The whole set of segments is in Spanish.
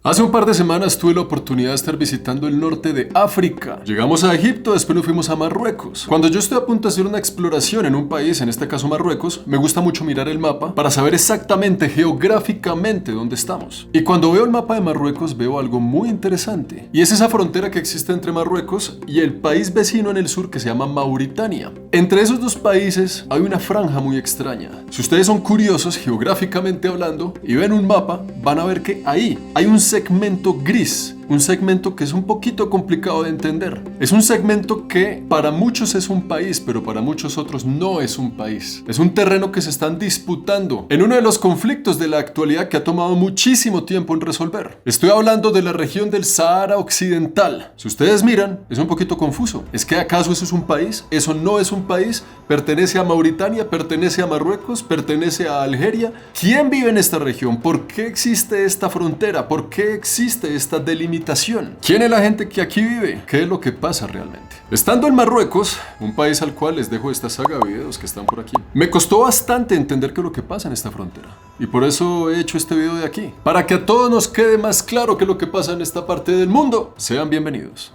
Hace un par de semanas tuve la oportunidad de estar visitando el norte de África. Llegamos a Egipto, después nos fuimos a Marruecos. Cuando yo estoy a punto de hacer una exploración en un país, en este caso Marruecos, me gusta mucho mirar el mapa para saber exactamente geográficamente dónde estamos. Y cuando veo el mapa de Marruecos veo algo muy interesante. Y es esa frontera que existe entre Marruecos y el país vecino en el sur que se llama Mauritania. Entre esos dos países hay una franja muy extraña. Si ustedes son curiosos geográficamente hablando y ven un mapa, van a ver que ahí hay un segmento gris. Un segmento que es un poquito complicado de entender. Es un segmento que para muchos es un país, pero para muchos otros no es un país. Es un terreno que se están disputando en uno de los conflictos de la actualidad que ha tomado muchísimo tiempo en resolver. Estoy hablando de la región del Sahara Occidental. Si ustedes miran, es un poquito confuso. ¿Es que acaso eso es un país? ¿Eso no es un país? ¿Pertenece a Mauritania? ¿Pertenece a Marruecos? ¿Pertenece a Algeria? ¿Quién vive en esta región? ¿Por qué existe esta frontera? ¿Por qué existe esta delimitación? ¿Quién es la gente que aquí vive? ¿Qué es lo que pasa realmente? Estando en Marruecos, un país al cual les dejo esta saga de videos que están por aquí, me costó bastante entender qué es lo que pasa en esta frontera. Y por eso he hecho este video de aquí. Para que a todos nos quede más claro qué es lo que pasa en esta parte del mundo. Sean bienvenidos.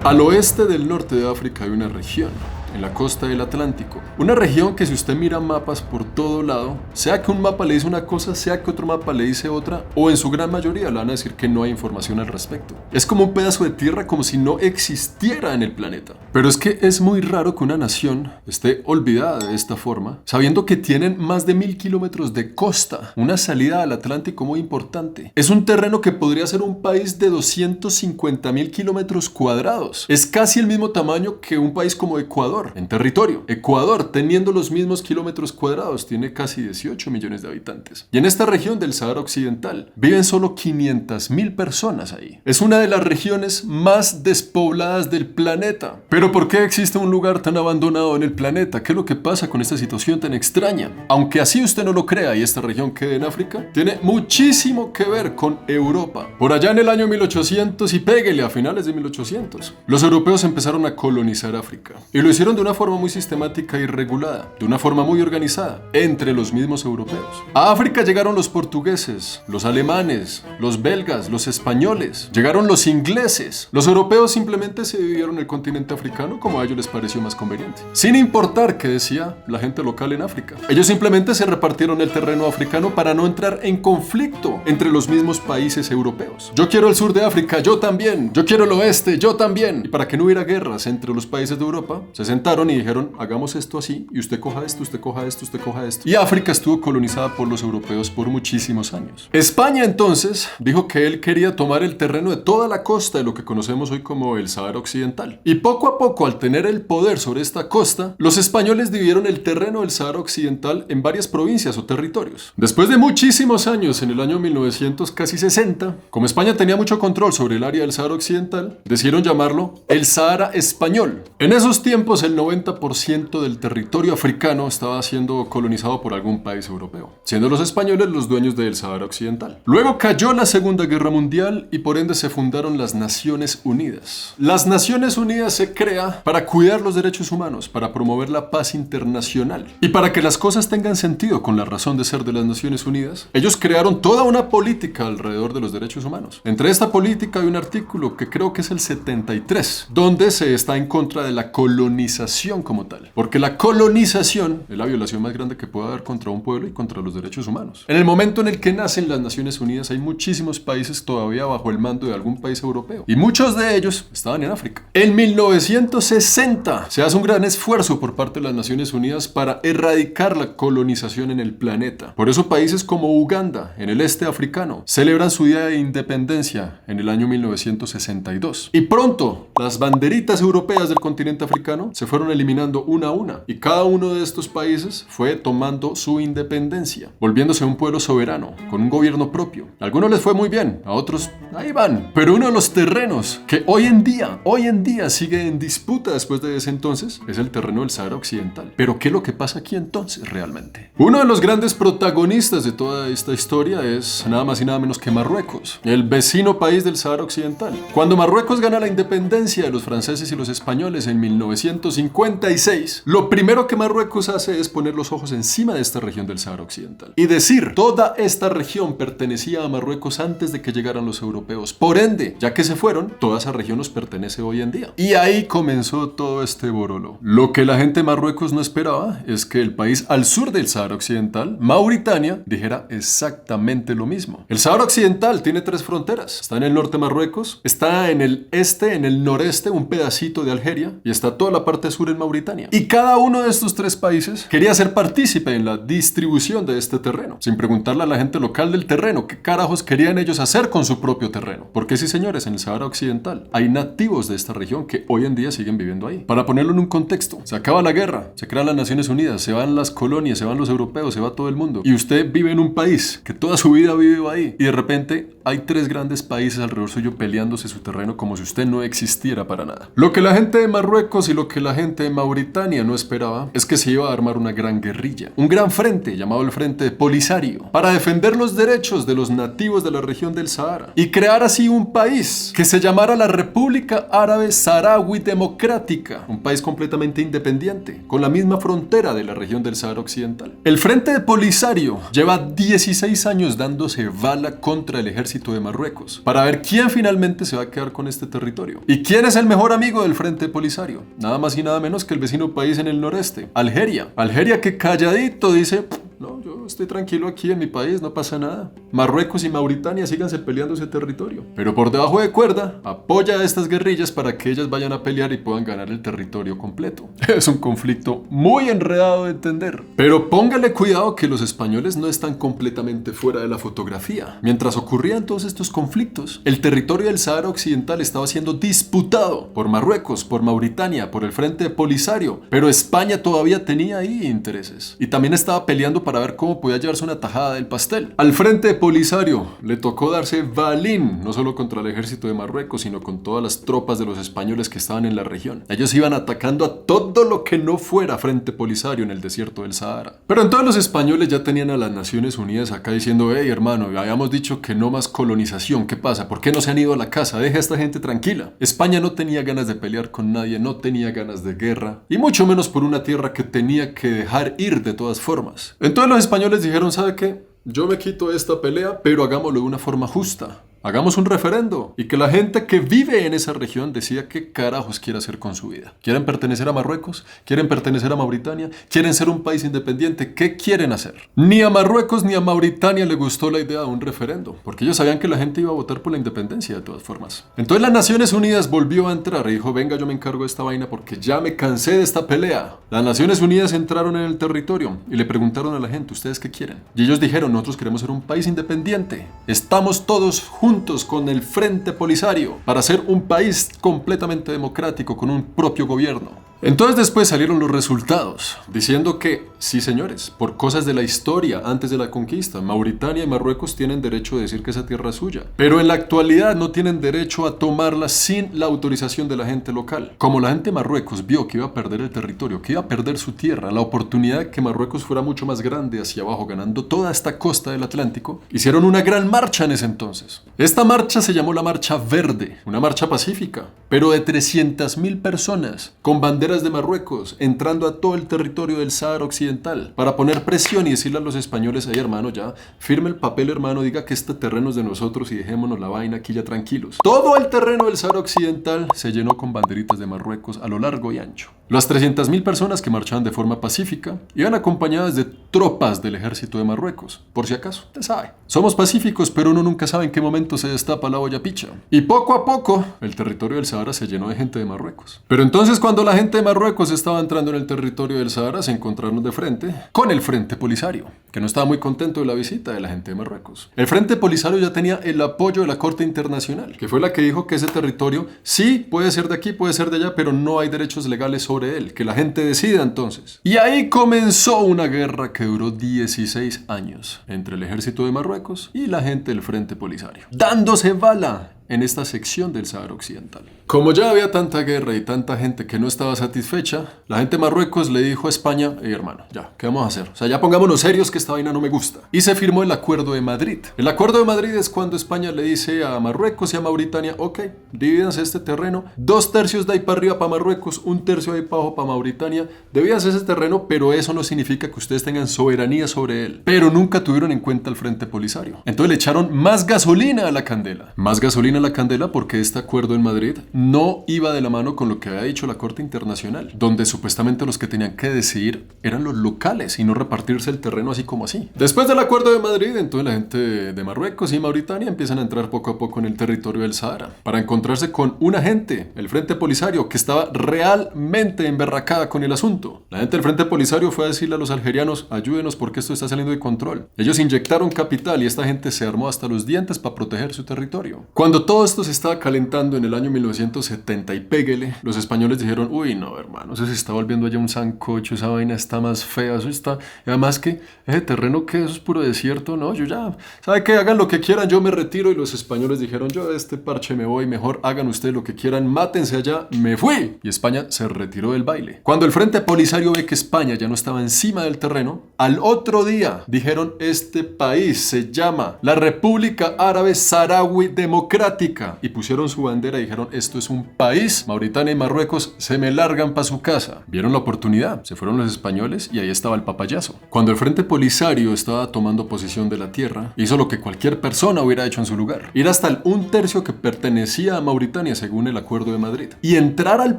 Al oeste del norte de África hay una región, en la costa del Atlántico. Una región que si usted mira mapas por todo lado, sea que un mapa le dice una cosa, sea que otro mapa le dice otra, o en su gran mayoría le van a decir que no hay información al respecto. Es como un pedazo de tierra como si no existiera en el planeta. Pero es que es muy raro que una nación esté olvidada de esta forma, sabiendo que tienen más de 1000 kilómetros de costa, una salida al Atlántico muy importante. Es un terreno que podría ser un país de 250.000 kilómetros cuadrados. Es casi el mismo tamaño que un país como Ecuador en territorio. Ecuador, teniendo los mismos kilómetros cuadrados, tiene casi 18 millones de habitantes. Y en esta región del Sahara Occidental viven solo 500.000 personas ahí. Es una de las regiones más despobladas del planeta. Pero ¿por qué existe un lugar tan abandonado en el planeta? ¿Qué es lo que pasa con esta situación tan extraña? Aunque así usted no lo crea y esta región quede en África, tiene muchísimo que ver con Europa. Por allá en el año 1800 y péguele a finales de 1800, los europeos empezaron a colonizar África. Y lo hicieron de una forma muy sistemática y regulada, de una forma muy organizada, entre los mismos europeos. A África llegaron los portugueses, los alemanes, los belgas, los españoles, llegaron los ingleses. Los europeos simplemente se dividieron el continente africano como a ellos les pareció más conveniente, sin importar qué decía la gente local en África. Ellos simplemente se repartieron el terreno africano para no entrar en conflicto entre los mismos países europeos. Yo quiero el sur de África, yo también. Yo quiero el oeste, yo también. Y para que no hubiera guerras entre los países de Europa, se sentaron y dijeron, hagamos esto así, y usted coja esto, usted coja esto, usted coja esto. Y África estuvo colonizada por los europeos por muchísimos años. España entonces dijo que él quería tomar el terreno de toda la costa de lo que conocemos hoy como el Sahara Occidental. Y poco a poco, al tener el poder sobre esta costa, los españoles dividieron el terreno del Sahara Occidental en varias provincias o territorios. Después de muchísimos años, en el año 1900, casi 60, como España tenía mucho control sobre el área del Sahara Occidental, decidieron llamarlo el Sahara Español. En esos tiempos, el 90% del territorio africano estaba siendo colonizado por algún país europeo, siendo los españoles los dueños del Sahara Occidental. Luego cayó la Segunda Guerra Mundial y por ende se fundaron las Naciones Unidas. Las Naciones Unidas se crea para cuidar los derechos humanos, para promover la paz internacional. Y para que las cosas tengan sentido con la razón de ser de las Naciones Unidas, ellos crearon toda una política alrededor de los derechos humanos. Entre esta política hay un artículo que creo que es el 73, donde se está en contra de la colonización como tal. Porque la colonización es la violación más grande que puede haber contra un pueblo y contra los derechos humanos. En el momento en el que nacen las Naciones Unidas hay muchísimos países todavía bajo el mando de algún país europeo. Y muchos de ellos estaban en África. En 1960 se hace un gran esfuerzo por parte de las Naciones Unidas para erradicar la colonización en el planeta. Por eso países como Uganda, en el este africano, celebran su día de independencia en el año 1962. Y pronto, las banderitas europeas del continente africano se fueron eliminando una a una. Y cada uno de estos países fue tomando su independencia, volviéndose un pueblo soberano, con un gobierno propio. A algunos les fue muy bien, a otros ahí van. Pero uno de los terrenos que hoy en día sigue en disputa después de ese entonces es el terreno del Sahara Occidental. Pero ¿qué es lo que pasa aquí entonces realmente? Uno de los grandes protagonistas de toda esta historia es nada más y nada menos que Marruecos, el vecino país del Sahara Occidental. Cuando Marruecos gana la independencia de los franceses y los españoles en 1956, lo primero que Marruecos hace es poner los ojos encima de esta región del Sahara Occidental y decir, toda esta región pertenecía a Marruecos antes de que llegaran los europeos. Por ende, ya que se fueron, toda esa región nos pertenece hoy en día. Y ahí comenzó todo este borolo. Lo que la gente de Marruecos no esperaba es que el país al sur del Sahara Occidental, Mauritania, dijera exactamente lo mismo. El Sahara Occidental tiene 3 fronteras. Está en el norte de Marruecos, está en el este, en el noreste, un pedacito de Algeria, y está toda la parte sur en Mauritania. Y cada uno de estos 3 países quería ser partícipe en la distribución de este terreno, sin preguntarle a la gente local del terreno qué carajos querían ellos hacer con su propio terreno. Porque sí, señores, en el Sahara Occidental hay nativos de esta región que hoy en día siguen viviendo ahí. Para ponerlo en un contexto, se acaba la guerra, se crean las Naciones Unidas, se van las colonias, se van los europeos, se va todo el mundo. Y usted vive en un país que toda su vida vive ahí. Y de repente hay 3 grandes países alrededor suyo peleándose su terreno como si usted no existiera para nada. Lo que la gente de Marruecos y lo que la gente de Mauritania no esperaba es que se iba a armar una gran guerrilla, un gran frente llamado el Frente Polisario, para defender los derechos de los nativos de la región del Sahara y crear así un país que se llamara la República Árabe Saharaui Democrática, un país completamente independiente, con la misma frontera de la región del Sahara Occidental. El Frente Polisario lleva 16 años dándose bala contra el ejército de Marruecos para ver quién finalmente se va a quedar con este territorio. ¿Y quién es el mejor amigo del Frente Polisario? Nada más y nada menos que el vecino país en el noreste, Algeria. Algeria que calladito dice... No, yo estoy tranquilo aquí en mi país, no pasa nada. Marruecos y Mauritania síganse peleando ese territorio. Pero por debajo de cuerda, apoya a estas guerrillas para que ellas vayan a pelear y puedan ganar el territorio completo. Es un conflicto muy enredado de entender. Pero póngale cuidado que los españoles no están completamente fuera de la fotografía. Mientras ocurrían todos estos conflictos, el territorio del Sahara Occidental estaba siendo disputado por Marruecos, por Mauritania, por el Frente Polisario. Pero España todavía tenía ahí intereses. Y también estaba peleando para ver cómo podía llevarse una tajada del pastel. Al Frente Polisario le tocó darse balín, no solo contra el ejército de Marruecos, sino con todas las tropas de los españoles que estaban en la región. Ellos iban atacando a todo lo que no fuera Frente Polisario en el desierto del Sahara. Pero entonces los españoles ya tenían a las Naciones Unidas acá diciendo, hey hermano, habíamos dicho que no más colonización, ¿qué pasa? ¿Por qué no se han ido a la casa? Deja a esta gente tranquila. España no tenía ganas de pelear con nadie, no tenía ganas de guerra, y mucho menos por una tierra que tenía que dejar ir de todas formas. Entonces los españoles dijeron, ¿sabe qué? Yo me quito de esta pelea, pero hagámoslo de una forma justa. Hagamos un referendo y que la gente que vive en esa región decida qué carajos quiere hacer con su vida. ¿Quieren pertenecer a Marruecos? ¿Quieren pertenecer a Mauritania? ¿Quieren ser un país independiente? ¿Qué quieren hacer? Ni a Marruecos ni a Mauritania le gustó la idea de un referendo, porque ellos sabían que la gente iba a votar por la independencia de todas formas. Entonces las Naciones Unidas volvió a entrar y dijo, venga, yo me encargo de esta vaina porque ya me cansé de esta pelea. Las Naciones Unidas entraron en el territorio y le preguntaron a la gente, ¿ustedes qué quieren? Y ellos dijeron, nosotros queremos ser un país independiente. Estamos todos juntos con el Frente Polisario para ser un país completamente democrático con un propio gobierno. Entonces después salieron los resultados, diciendo que, sí señores, por cosas de la historia antes de la conquista, Mauritania y Marruecos tienen derecho a decir que esa tierra es suya, pero en la actualidad no tienen derecho a tomarla sin la autorización de la gente local. Como la gente de Marruecos vio que iba a perder el territorio, que iba a perder su tierra, la oportunidad de que Marruecos fuera mucho más grande hacia abajo, ganando toda esta costa del Atlántico, hicieron una gran marcha en ese entonces. Esta marcha se llamó la Marcha Verde, una marcha pacífica, pero de 300,000 personas, con banderas de Marruecos, entrando a todo el territorio del Sahara Occidental, para poner presión y decirle a los españoles, hey hermano, ya, firme el papel hermano, diga que este terreno es de nosotros y dejémonos la vaina aquí ya tranquilos. Todo el terreno del Sahara Occidental se llenó con banderitas de Marruecos a lo largo y ancho. Las 300,000 personas que marchaban de forma pacífica iban acompañadas de tropas del ejército de Marruecos, por si acaso, usted sabe. Somos pacíficos, pero uno nunca sabe en qué momento se destapa la olla picha. Y poco a poco, el territorio del Sahara se llenó de gente de Marruecos. Pero entonces cuando la gente de Marruecos estaba entrando en el territorio del Sahara, se encontraron de frente con el Frente Polisario. que no estaba muy contento de la visita de la gente de Marruecos. El Frente Polisario ya tenía el apoyo de la Corte Internacional, que fue la que dijo que ese territorio sí puede ser de aquí, puede ser de allá, pero no hay derechos legales sobre él, que la gente decida entonces. Y ahí comenzó una guerra que duró 16 años entre el ejército de Marruecos y la gente del Frente Polisario, dándose bala en esta sección del Sahara Occidental. Como ya había tanta guerra y tanta gente que no estaba satisfecha, la gente de Marruecos le dijo a España: hey hermano, ya, ¿qué vamos a hacer? O sea, ya pongámonos serios que esta vaina no me gusta. Y se firmó el Acuerdo de Madrid. El Acuerdo de Madrid es cuando España le dice a Marruecos y a Mauritania: ok, divídanse este terreno, 2/3 de ahí para arriba para Marruecos, 1/3 de ahí para abajo para Mauritania, divídanse ese terreno, pero eso no significa que ustedes tengan soberanía sobre él. Pero nunca tuvieron en cuenta el Frente Polisario. Entonces le echaron más gasolina a la candela. Más gasolina a la candela porque este acuerdo en Madrid no iba de la mano con lo que había dicho la Corte Internacional, donde supuestamente los que tenían que decidir eran los locales y no repartirse el terreno así como así. Después del Acuerdo de Madrid, entonces la gente de Marruecos y Mauritania empiezan a entrar poco a poco en el territorio del Sahara para encontrarse con una gente, el Frente Polisario, que estaba realmente emberracada con el asunto. La gente del Frente Polisario fue a decirle a los algerianos: ayúdenos porque esto está saliendo de control. Ellos inyectaron capital y esta gente se armó hasta los dientes para proteger su territorio. Cuando todo esto se estaba calentando en el año 1970 y péguele, los españoles dijeron: uy no hermano, eso se está volviendo allá un sancocho, esa vaina está más fea, eso está, y además que ese terreno que eso es puro desierto, no, yo ya, ¿sabe qué? Hagan lo que quieran, yo me retiro. Y los españoles dijeron: yo de este parche me voy, mejor hagan ustedes lo que quieran, mátense allá, me fui. Y España se retiró del baile. Cuando el Frente Polisario ve que España ya no estaba encima del terreno, al otro día dijeron: este país se llama la República Árabe Saharaui Democrática, y pusieron su bandera y dijeron: esto es un país, Mauritania y Marruecos se me largan para su casa. Vieron la oportunidad, se fueron los españoles y ahí estaba el papayazo. Cuando el Frente Polisario estaba tomando posesión de la tierra, hizo lo que cualquier persona hubiera hecho en su lugar: ir hasta el 1/3 que pertenecía a Mauritania según el Acuerdo de Madrid y entrar al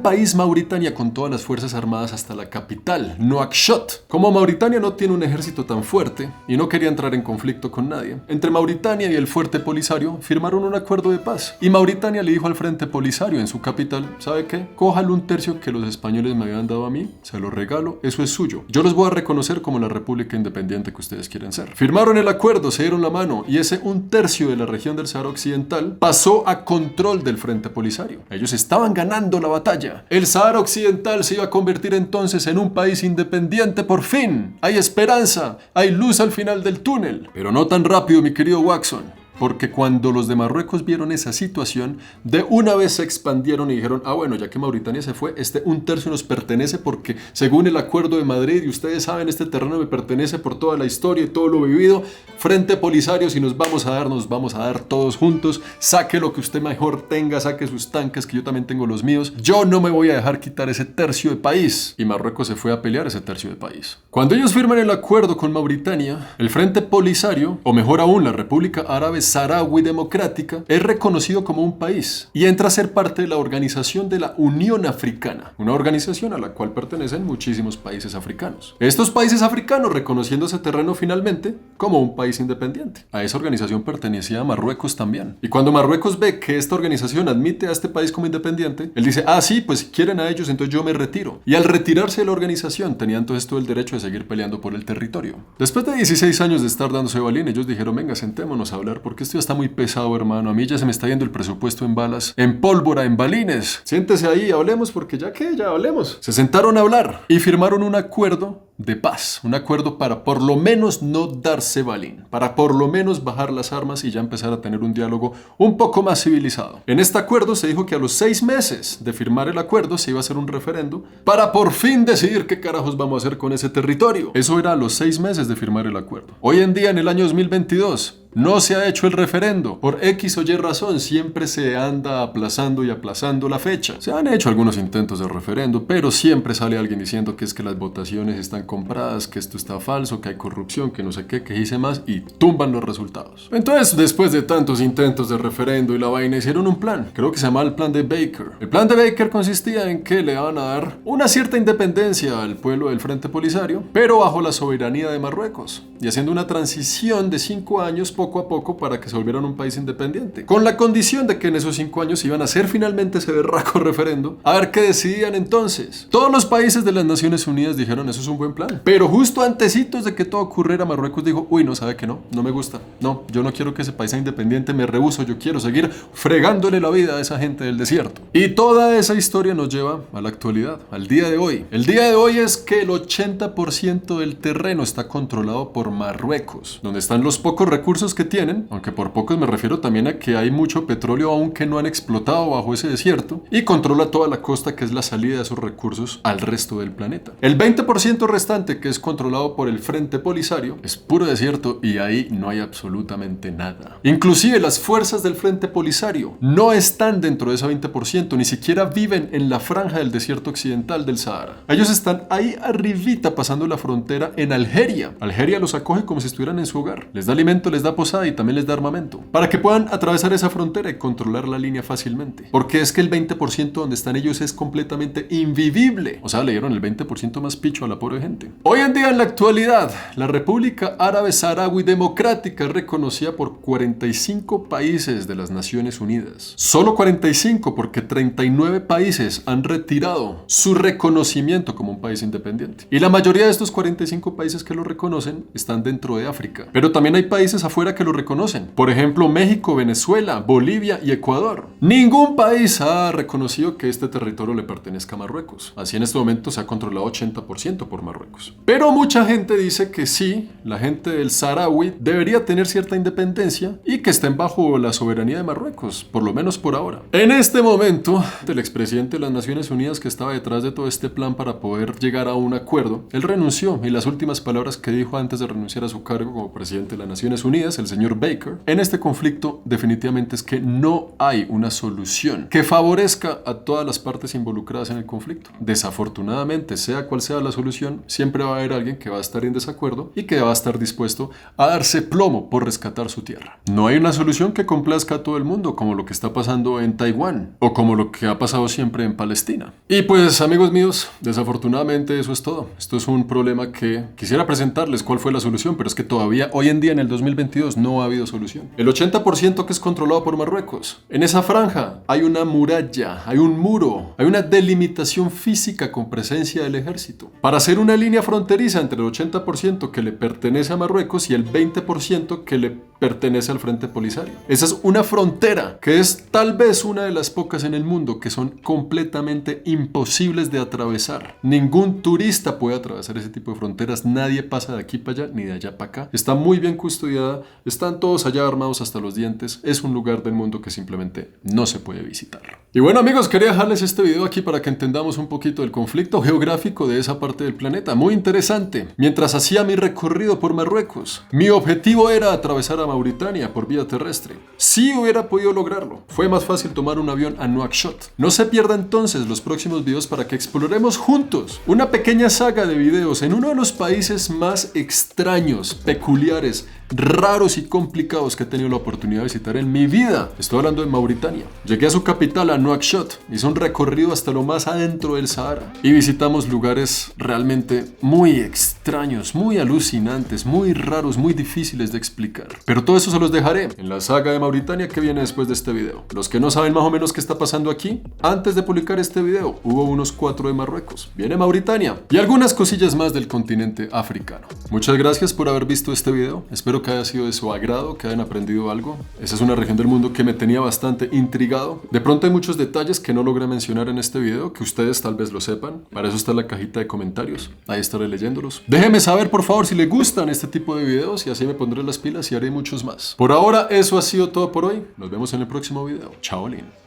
país Mauritania con todas las fuerzas armadas hasta la capital, Nuakchot. Como Mauritania no tiene un ejército tan fuerte y no quería entrar en conflicto con nadie, entre Mauritania y el Fuerte Polisario firmaron un acuerdo de paz y Mauritania le dijo al Frente Polisario en su capital: ¿sabe qué? Coja el 1/3 que los españoles me habían dado a mí, se lo regalo, eso es suyo. Yo los voy a reconocer como la república independiente que ustedes quieren ser. Firmaron el acuerdo, se dieron la mano y ese 1/3 de la región del Sahara Occidental pasó a control del Frente Polisario. Ellos estaban ganando la batalla. El Sahara Occidental se iba a convertir entonces en un país independiente por fin. Hay esperanza, hay luz al final del túnel. Pero no tan rápido, mi querido Watson. Porque cuando los de Marruecos vieron esa situación, de una vez se expandieron y dijeron: ah bueno, ya que Mauritania se fue, este 1/3 nos pertenece porque según el Acuerdo de Madrid, y ustedes saben, este terreno me pertenece por toda la historia y todo lo vivido. Frente Polisario, si nos vamos a dar todos juntos. Saque lo que usted mejor tenga, saque sus tanques, que yo también tengo los míos. Yo no me voy a dejar quitar ese tercio de país. Y Marruecos se fue a pelear ese tercio de país. Cuando ellos firman el acuerdo con Mauritania, el Frente Polisario, o mejor aún, la República Árabe Saharaui Democrática, es reconocido como un país y entra a ser parte de la organización de la Unión Africana, una organización a la cual pertenecen muchísimos países africanos. Estos países africanos reconociendo ese terreno finalmente como un país independiente. A esa organización pertenecía a Marruecos también. Y cuando Marruecos ve que esta organización admite a este país como independiente, él dice: ah, sí, pues quieren a ellos, entonces yo me retiro. Y al retirarse de la organización, tenía entonces todo el derecho de seguir peleando por el territorio. Después de 16 años de estar dándose balín, ellos dijeron: venga, sentémonos a hablar, porque esto ya está muy pesado, hermano. A mí ya se me está yendo el presupuesto en balas, en pólvora, en balines. Siéntese ahí, hablemos, porque ya hablemos. Se sentaron a hablar y firmaron un acuerdo de paz, un acuerdo para por lo menos no darse balín, para por lo menos bajar las armas y ya empezar a tener un diálogo un poco más civilizado. En este acuerdo se dijo que a los 6 meses de firmar el acuerdo se iba a hacer un referendo para por fin decidir qué carajos vamos a hacer con ese territorio. Eso era a los 6 meses de firmar el acuerdo. Hoy en día, en el año 2022, no se ha hecho el referendo. Por X o Y razón, siempre se anda aplazando y aplazando la fecha. Se han hecho algunos intentos de referendo, pero siempre sale alguien diciendo que es que las votaciones están compradas, que esto está falso, que hay corrupción, que no sé qué, que hice más, y tumban los resultados. Entonces, después de tantos intentos de referendo y la vaina, hicieron un plan. Creo que se llama el plan de Baker. El plan de Baker consistía en que le van a dar una cierta independencia al pueblo del Frente Polisario, pero bajo la soberanía de Marruecos, y haciendo una transición de 5 años poco a poco para que se volvieran un país independiente, con la condición de que en esos 5 años iban a hacer finalmente ese berraco referendo, a ver qué decidían entonces. Todos los países de las Naciones Unidas dijeron, eso es un buen plan, pero justo antecitos de que todo ocurriera, Marruecos dijo, uy, no, sabe que no me gusta, no, yo no quiero que ese país sea independiente, me rehúso, yo quiero seguir fregándole la vida a esa gente del desierto. Y toda esa historia nos lleva a la actualidad, al día de hoy. El día de hoy es que el 80% del terreno está controlado por Marruecos, donde están los pocos recursos que tienen, aunque por pocos me refiero también a que hay mucho petróleo aún que no han explotado bajo ese desierto, y controla toda la costa, que es la salida de esos recursos al resto del planeta. El 20% restante, que es controlado por el Frente Polisario, es puro desierto y ahí no hay absolutamente nada. Inclusive las fuerzas del Frente Polisario no están dentro de ese 20%, ni siquiera viven en la franja del desierto occidental del Sahara. Ellos están ahí arribita pasando la frontera en Algeria. Algeria los acoge como si estuvieran en su hogar. Les da alimento, les da posada y también les da armamento, para que puedan atravesar esa frontera y controlar la línea fácilmente. Porque es que el 20% donde están ellos es completamente invivible. O sea, le dieron el 20% más picho a la pobre gente. Hoy en día, en la actualidad, la República Árabe Saharaui Democrática es reconocida por 45 países de las Naciones Unidas. Solo 45, porque 39 países han retirado su reconocimiento como un país independiente. Y la mayoría de estos 45 países que lo reconocen están dentro de África. Pero también hay países afuera que lo reconocen. Por ejemplo, México, Venezuela, Bolivia y Ecuador. Ningún país ha reconocido que este territorio le pertenezca a Marruecos. Así en este momento se ha controlado 80% por Marruecos. Pero mucha gente dice que sí, la gente del Saharaui debería tener cierta independencia y que estén bajo la soberanía de Marruecos, por lo menos por ahora. En este momento, el expresidente de las Naciones Unidas, que estaba detrás de todo este plan para poder llegar a un acuerdo, él renunció, y las últimas palabras que dijo antes de renunciar a su cargo como presidente de las Naciones Unidas, el señor Baker, en este conflicto definitivamente es que no hay una solución que favorezca a todas las partes involucradas en el conflicto. Desafortunadamente, sea cual sea la solución, siempre va a haber alguien que va a estar en desacuerdo y que va a estar dispuesto a darse plomo por rescatar su tierra. No hay una solución que complazca a todo el mundo, como lo que está pasando en Taiwán o como lo que ha pasado siempre en Palestina. Y pues, amigos míos, desafortunadamente eso es todo. Esto es un problema que quisiera presentarles cuál fue la solución, pero es que todavía hoy en día, en el 2022, no ha habido solución. El 80% que es controlado por Marruecos. En esa franja hay una muralla, hay un muro, hay una delimitación física con presencia del ejército, para hacer una línea fronteriza entre el 80% que le pertenece a Marruecos y el 20% que le pertenece al Frente Polisario. Esa es una frontera que es tal vez una de las pocas en el mundo que son completamente imposibles de atravesar. Ningún turista puede atravesar ese tipo de fronteras, nadie pasa de aquí para allá ni de allá para acá. Está muy bien custodiada, están todos allá armados hasta los dientes. Es un lugar del mundo que simplemente no se puede visitar. Y bueno, amigos, quería dejarles este video aquí para que entendamos un poquito del conflicto geográfico de esa parte del planeta. Muy interesante. Mientras hacía mi recorrido por Marruecos, mi objetivo era atravesar a Mauritania por vía terrestre. Sí hubiera podido lograrlo. Fue más fácil tomar un avión a Nuakchot. No se pierda entonces los próximos videos para que exploremos juntos una pequeña saga de videos en uno de los países más extraños, peculiares, raros y complicados que he tenido la oportunidad de visitar en mi vida. Estoy hablando de Mauritania. Llegué a su capital, a Nuakchot, hice un recorrido hasta lo más adentro del Sahara y visitamos lugares realmente muy extraños, muy alucinantes, muy raros, muy difíciles de explicar. Pero todo eso se los dejaré en la saga de Mauritania que viene después de este video. Los que no saben más o menos qué está pasando aquí, antes de publicar este video, hubo unos 4 de Marruecos, viene Mauritania y algunas cosillas más del continente africano. Muchas gracias por haber visto este video. Espero que haya sido de su agrado, que hayan aprendido algo. Esa es una región del mundo que me tenía bastante intrigado. De pronto hay muchos detalles que no logré mencionar en este video, que ustedes tal vez lo sepan. Para eso está la cajita de comentarios. Ahí estaré leyéndolos. Déjenme saber, por favor, si les gustan este tipo de videos y así me pondré las pilas y haré muchos más. Por ahora, eso ha sido todo por hoy. Nos vemos en el próximo video. Chao, Lin.